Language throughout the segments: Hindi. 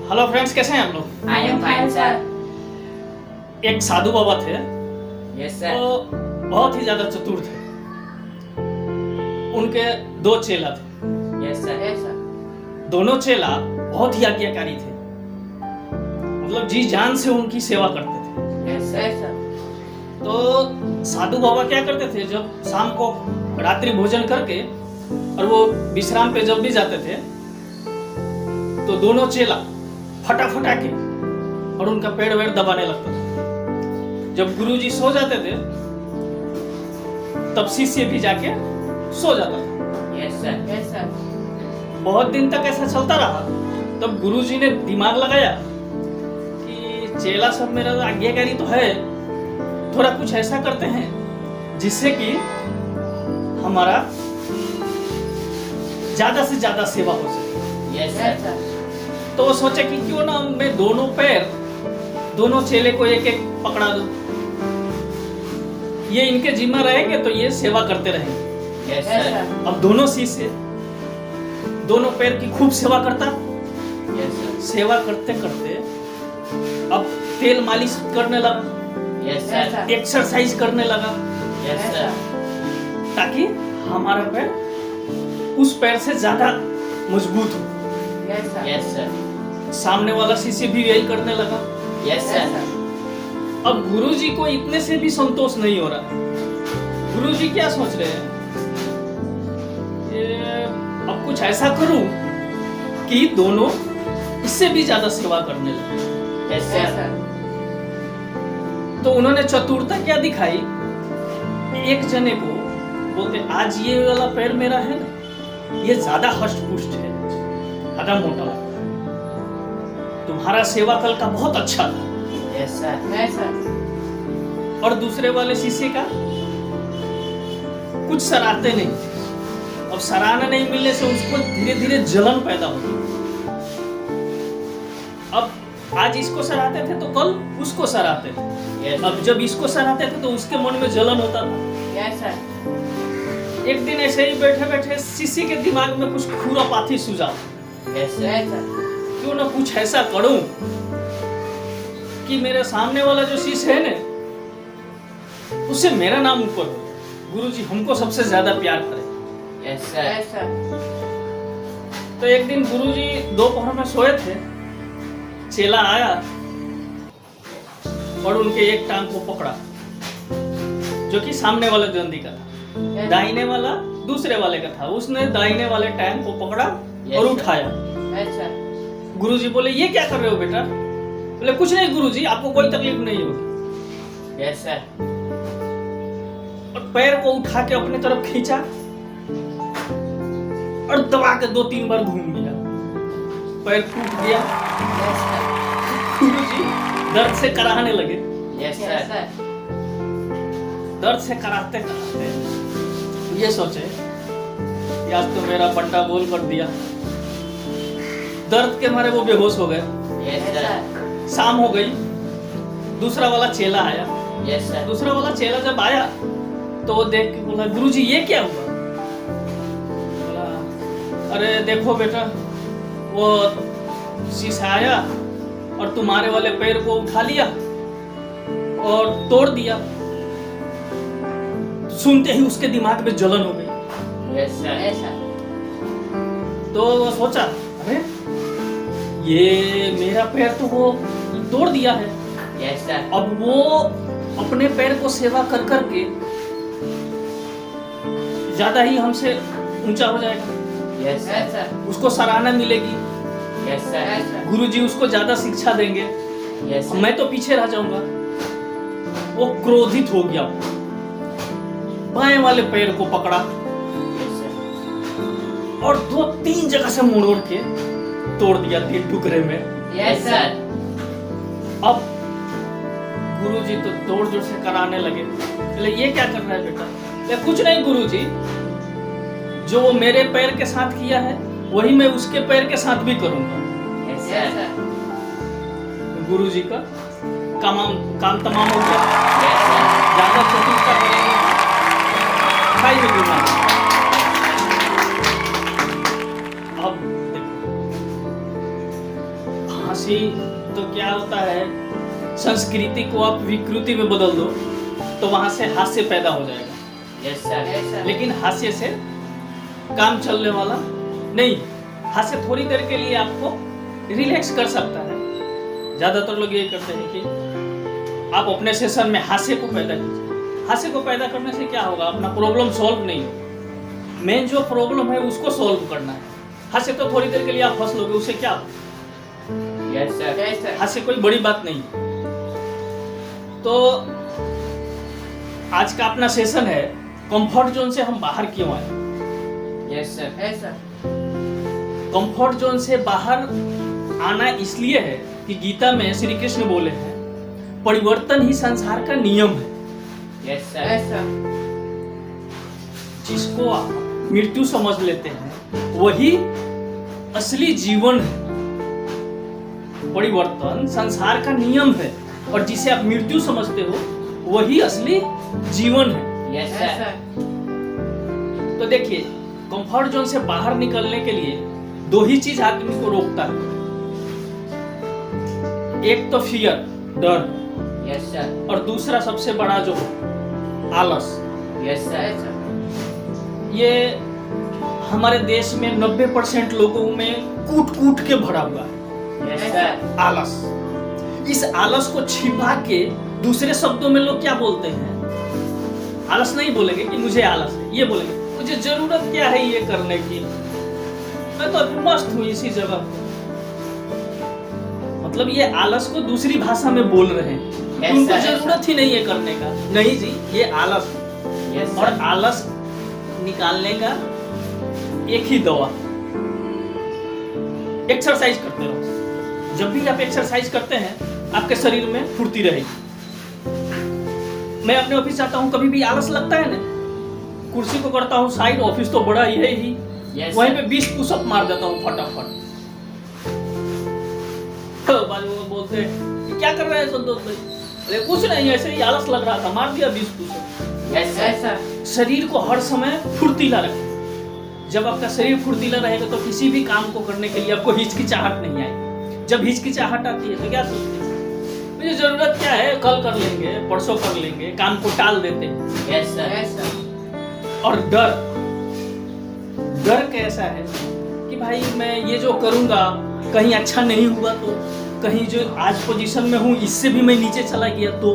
हेलो फ्रेंड्स, कैसे हैं आप लोग? I am fine sir. एक साधु बाबा थे। Yes sir. वो बहुत ही ज्यादा चतुर थे। उनके दो चेला थे। Yes sir. Yes sir. दोनों चेला बहुत ही आज्ञाकारी थे, मतलब जी जान से उनकी सेवा करते थे। Yes sir. तो साधु बाबा क्या करते थे, जब शाम को रात्रि भोजन करके और वो विश्राम पे जब भी जाते थे तो दोनों चेला फटाफटा के और उनका पेड़ वेड़ दबाने लगता था। जब गुरुजी सो जाते थे तब शिष्य भी जाके सो जाता था। Yes sir. Yes sir. बहुत दिन तक ऐसा चलता रहा। तब गुरुजी ने दिमाग लगाया कि चेला सब मेरा आज्ञाकारी तो है, थोड़ा कुछ ऐसा करते हैं जिससे कि हमारा ज्यादा से ज्यादा सेवा हो सके। Yes sir. तो वो सोचे कि क्यों ना मैं दोनों पैर दोनों चेले को एक एक पकड़ा दूं, ये इनके जिम्मा रहेंगे तो ये सेवा करते रहेंगे। Yes sir. अब दोनों शिष्य दोनों पैर की खूब सेवा करता। Yes sir. सेवा करते करते अब तेल मालिश करने लगा। Yes sir. एक्सरसाइज करने लगा यस सर। ताकि हमारा पैर उस पैर से ज्यादा मजबूत हो। Yes sir. सामने वाला शिष्य भी यही करने लगा। Yes sir. अब गुरुजी को इतने से भी संतोष नहीं हो रहा। गुरुजी क्या सोच रहे हैं, अब कुछ ऐसा करूं कि दोनों इससे भी ज्यादा सेवा करने लगे। Yes sir. तो उन्होंने चतुरता क्या दिखाई, एक जने को बोलते आज ये वाला पैर मेरा है ना, ये ज्यादा हष्ट पुष्ट है, ज्यादा मोटा लगता है, तुम्हारा सेवा कल का बहुत अच्छा था। Yes sir. Yes sir. और दूसरे वाले शिष्य का कुछ सराहते नहीं थे। अब सराहना नहीं मिलने से उसको धीरे धीरे जलन पैदा होती। अब आज इसको सराहते थे तो कल उसको सराहते थे। Yes. अब जब इसको सराहते थे तो उसके मन में जलन होता था। Yes sir. एक दिन ऐसे ही बैठे बैठे शिष्य के दिमाग में कुछ खुरापाती सूझा। Yes sir. क्यों ना कुछ ऐसा करूं कि मेरे सामने वाला जो शिष्य है ना उससे मेरा नाम ऊपर हो, गुरुजी हमको सबसे ज्यादा प्यार करे। Yes sir. तो एक दिन गुरुजी दोपहर में सोए थे, चेला आया और उनके एक टांग को पकड़ा जो कि सामने वाले दंडी का था, दाहिने वाला दूसरे वाले का था। उसने दाहिने वाले टांग को पकड़ा और उठाया। गुरुजी बोले ये क्या कर रहे हो बेटा? बोले कुछ नहीं गुरुजी, आपको कोई तकलीफ नहीं होगी। Yes sir. और पैर को उठा के अपने तरफ खींचा और दबा के 2-3 बार घूम गया, पैर टूट गया। गुरुजी दर्द से कराहने लगे। Yes sir. दर्द से कराते कराते ये सोचे कि आज तो मेरा बंडा बोल कर दिया। दर्द के मारे वो बेहोश हो गए। Yes sir. शाम हो गई, दूसरा वाला चेला आया। Yes sir. दूसरा वाला चेला जब आया तो वो देख के बोला गुरुजी ये क्या हुआ? बोला अरे देखो बेटा, वो शीशा आया और तुम्हारे वाले पैर को उठा लिया और तोड़ दिया। सुनते ही उसके दिमाग में जलन हो गई। Yes sir. तो वो सोचा अरे ये मेरा पैर तो वो तोड़ दिया है। Yes sir. अब वो अपने पैर को सेवा कर करके ज्यादा ही हमसे ऊंचा हो जाएगा। Yes sir. उसको सराहना मिलेगी। Yes sir. गुरुजी उसको ज्यादा शिक्षा देंगे। यस मैं तो पीछे रह जाऊंगा। वो क्रोधित हो गया, बाएं वाले पैर को पकड़ा और 2-3 जगह से मोड़ के तोड़ दिया 3 टुकड़े में। Yes sir. अब गुरुजी तो जोर जोर से कराने लगे। बोले ये क्या कर रहा है बेटा? बोले कुछ नहीं गुरुजी, जो वो मेरे पैर के साथ किया है वही मैं उसके पैर के साथ भी करूंगा। Yes sir. गुरुजी का काम तमाम हो गया। Yes sir. ज्यादा चतुरता करेंगे खाई में बीमारी। अब देखो किसी तो क्या होता है, संस्कृति को आप विकृति में बदल दो तो वहां से हास्य पैदा हो जाएगा। Yes, sir. Yes, sir. लेकिन हास्य से काम चलने वाला नहीं। हास्य थोड़ी देर के लिए आपको रिलैक्स कर सकता है। ज्यादातर लोग यही करते हैं कि आप अपने सेशन में हास्य को पैदा कीजिए। हास्य को पैदा करने से क्या होगा, अपना प्रॉब्लम सॉल्व नहीं होगा। मेन जो प्रॉब्लम है उसको सॉल्व करना है। हास्य तो थोड़ी देर के लिए आप हंस लोगे, उससे क्या होगा? Yes, sir. Yes, sir. हास्य कोई बड़ी बात नहीं। तो आज का अपना सेशन है कंफर्ट जोन से हम बाहर क्यों आए। Yes, sir. Yes, sir. Comfort zone से बाहर आना इसलिए है कि गीता में श्री कृष्ण बोले हैं परिवर्तन ही संसार का नियम है। Yes, sir. Yes, sir. जिसको आप मृत्यु समझ लेते हैं वही असली जीवन है। परिवर्तन संसार का नियम है और जिसे आप मृत्यु समझते हो वही असली जीवन है। Yes, Yes, sir. sir. तो देखिए, कंफर्ट जोन से बाहर निकलने के लिए दो ही चीज आदमी को रोकता है। एक तो फियर, डर, Yes, sir. और दूसरा सबसे बड़ा जो आलस। Yes, sir. Yes, sir. ये हमारे देश में 90% लोगों में कूट कूट के भरा हुआ है Yes, sir. आलस। इस आलस को छिपा के दूसरे शब्दों में लोग क्या बोलते हैं, आलस नहीं बोलेंगे कि मुझे आलस है, ये बोलेंगे मुझे जरूरत क्या है ये करने की, मैं तो अभी मस्त हूँ इसी जगह पे। मतलब ये आलस को दूसरी भाषा में बोल रहे हैं। Yes, उनको sir. जरूरत ही नहीं है करने का। नहीं जी, ये आलस है। Yes, और sir. आलस निकालने का एक ही दवा, एक्सरसाइज करते रहो। जब भी आप एक्सरसाइज करते हैं आपके शरीर में फुर्ती रहेगी। मैं अपने ऑफिस जाता हूँ, कभी भी आलस लगता है ना, कुर्सी को करता हूँ साइड, ऑफिस तो बड़ा ही है ही, Yes, वहीं sir. पे 20 पुशअप मार देता हूँ फटाफट। तो बाजू में बोलते हैं कि क्या कर रहे हैं संतोष भाई? अरे कुछ नहीं, ऐसे ही आलस लग रहा था, मार दिया 20 pushup. Yes, sir. Yes, sir. शरीर को हर समय फुर्तीला रखें। जब आपका शरीर फुर्तीला रहेगा तो किसी भी काम को करने के लिए आपको हिचकिचाहट नहीं आएगी। जब हिचकिचाहट आती है तो क्या सोचते हैं, मुझे जरूरत क्या है, कल कर लेंगे, परसों कर लेंगे, काम को टाल देते हैं। Yes, sir. Yes, sir. और डर, डर कैसा है कि भाई मैं ये जो करूंगा कहीं अच्छा नहीं हुआ तो, कहीं जो आज पोजीशन में हूँ इससे भी मैं नीचे चला गया तो,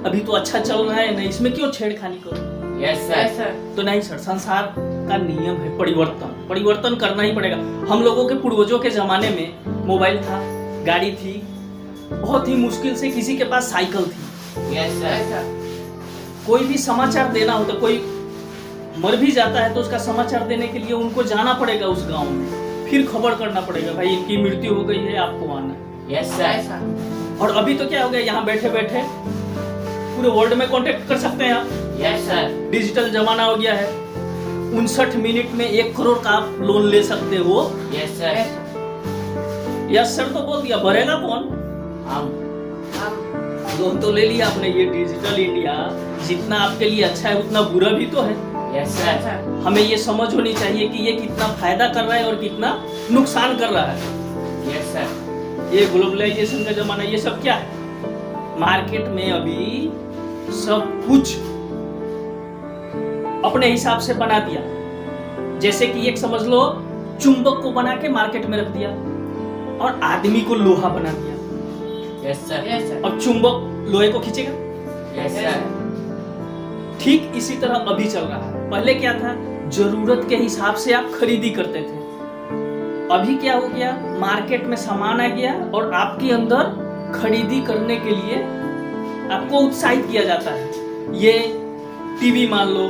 अभी तो अच्छा चल रहा है ना, इसमें क्यों छेड़खानी करूं। Yes, sir. Yes, sir. तो नहीं सर, संसार का नियम है परिवर्तन, परिवर्तन करना ही पड़ेगा। हम लोगों के पूर्वजों के जमाने में मोबाइल था, गाड़ी थी, बहुत ही मुश्किल से किसी के पास साइकिल थी। Yes, sir. Yes, sir. कोई भी समाचार देना होता, कोई मर भी जाता है तो उसका समाचार देने के लिए उनको जाना पड़ेगा उस गांव में, फिर खबर करना पड़ेगा भाई इनकी मृत्यु हो गई है, आपको आना है। Yes, Yes, sir. sir. और अभी तो क्या हो गया, यहाँ बैठे बैठे पूरे वर्ल्ड में कांटेक्ट कर सकते हैं आप। Yes, sir. डिजिटल जमाना हो गया है। 59 मिनट में 1 करोड़ का आप लोन ले सकते हो। Yes, sir. Yes, sir. Yes sir तो बोल दिया, भरेगा कौन? हम लोन तो ले लिया आपने। ये डिजिटल इंडिया जितना आपके लिए अच्छा है उतना बुरा भी तो है। Yes, Yes, sir. sir. हमें ये समझ होनी चाहिए कि ये कितना फायदा कर रहा है और कितना नुकसान कर रहा है। Yes, sir. ये ग्लोबलाइजेशन का जमाना, ये सब क्या है, मार्केट में अभी सब कुछ अपने हिसाब से बना दिया। जैसे कि एक समझ लो, चुंबक को बना के मार्केट में रख दिया और आदमी को लोहा बना दिया। Yes, sir. Yes, sir. अब चुंबक लोहे को खींचेगा। Yes, Yes, sir. sir. ठीक इसी तरह अभी चल रहा है। पहले क्या था, जरूरत के हिसाब से आप खरीदी करते थे। अभी क्या हो गया, मार्केट में सामान आ गया और आपके अंदर खरीदी करने के लिए आपको उत्साहित किया जाता है। ये टीवी मान लो,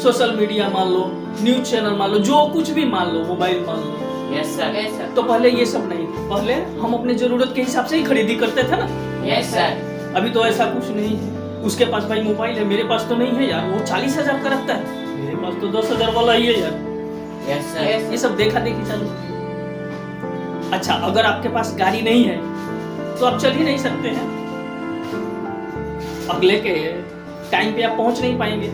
सोशल मीडिया मान लो, न्यूज चैनल मान लो, जो कुछ भी मान लो, मोबाइल मान लो। Yes, sir. Yes, sir. तो पहले ये सब नहीं था। पहले हम अपने जरूरत के हिसाब से ही खरीदी करते थे ना। Yes, sir. अभी तो ऐसा कुछ नहीं है। उसके पास भाई मोबाइल है, मेरे पास तो नहीं है यार, वो 40,000 का रखता है, मेरे पास तो 10,000 वाला ही है यार। Yes, sir. Yes. ये सब देखा देखी चालू होती है। अच्छा, अगर आपके पास गाड़ी नहीं है तो आप चल ही नहीं सकते हैं, अगले के टाइम पे आप पहुंच नहीं पाएंगे।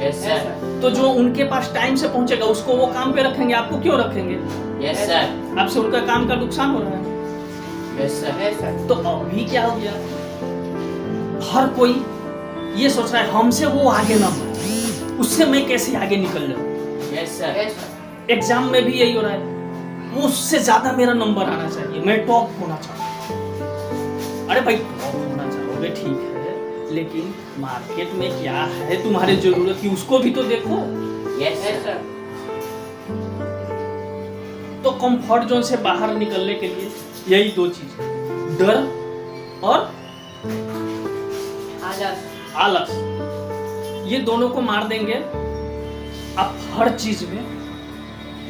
Yes, sir. तो जो उनके पास टाइम से पहुंचेगा उसको वो काम पे रखेंगे, आपको क्यों रखेंगे? Yes, sir. आपसे उनका काम का नुकसान हो रहा है। Yes, sir. Yes, sir. तो अभी क्या हो गया, हर कोई ये सोच रहा है हमसे वो आगे ना बढ़े, उससे मैं कैसे आगे निकल जाऊं। Yes, sir. Yes, sir. Exam में भी यही हो रहा है, वो उससे ज्यादा मेरा नंबर आना चाहिए, मैं टॉप होना चाहता हूं। अरे भाई टॉप होना चाहोगे ठीक है, लेकिन मार्केट में क्या है तुम्हारे जरूरत की उसको भी तो देखो। Yes, Yes, sir. sir. तो कंफर्ट जोन से बाहर निकलने के लिए यही दो चीज, डर और आलस. आलस, ये दोनों को मार देंगे, आप हर चीज में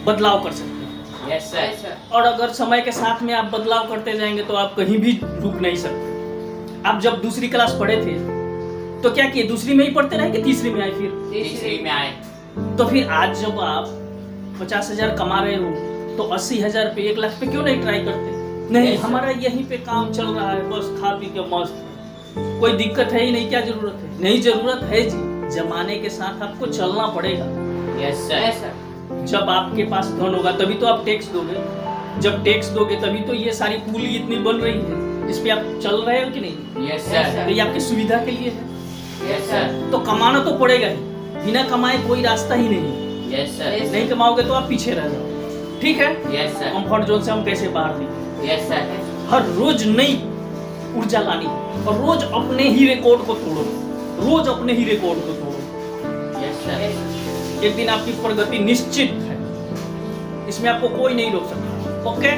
बदलाव कर सकते हैं। Yes, sir. Yes, sir. और अगर समय के साथ में आप बदलाव करते जाएंगे तो आप कहीं भी रुक नहीं सकते। आप जब दूसरी क्लास पढ़े थे तो क्या किए, दूसरी में ही पढ़ते रहे कि तीसरी में आए, फिर तीसरी में आए। तो फिर आज जब आप 50,000 कमा रहे हो तो 80,000 पे 1 लाख पे क्यों नहीं ट्राई करते? नहीं, Yes, sir. हमारा यहीं पे काम चल रहा है, बस खा पी के मस्त, कोई दिक्कत है ही नहीं, क्या जरूरत है? नहीं, जरूरत है जी, जमाने के साथ आपको चलना पड़ेगा। Yes, sir. Yes, sir. जब आपके पास धन होगा तभी तो आप टैक्स दोगे, जब टैक्स दोगे तभी तो ये सारी पुली इतनी बन रही है, इस पे आप चल रहे हो कि नहीं? Yes, Yes, sir. sir. तो ये आपकी सुविधा के लिए है, Yes, sir. तो कमाना तो पड़ेगा ही, बिना कमाए कोई रास्ता ही नहीं। Yes, sir. Yes. नहीं कमाओगे तो आप पीछे रह जाओगे। ठीक है, Yes, sir. कंफर्ट जोन से हम कैसे बाहर निकलें? Yes, sir. हर रोज नई ऊर्जा लानी और रोज अपने ही रिकॉर्ड को तोड़ो, रोज अपने ही रिकॉर्ड को तोड़ो। Yes, sir. Yes, sir. एक दिन आपकी प्रगति निश्चित है, इसमें आपको कोई नहीं रोक सकता। ओके।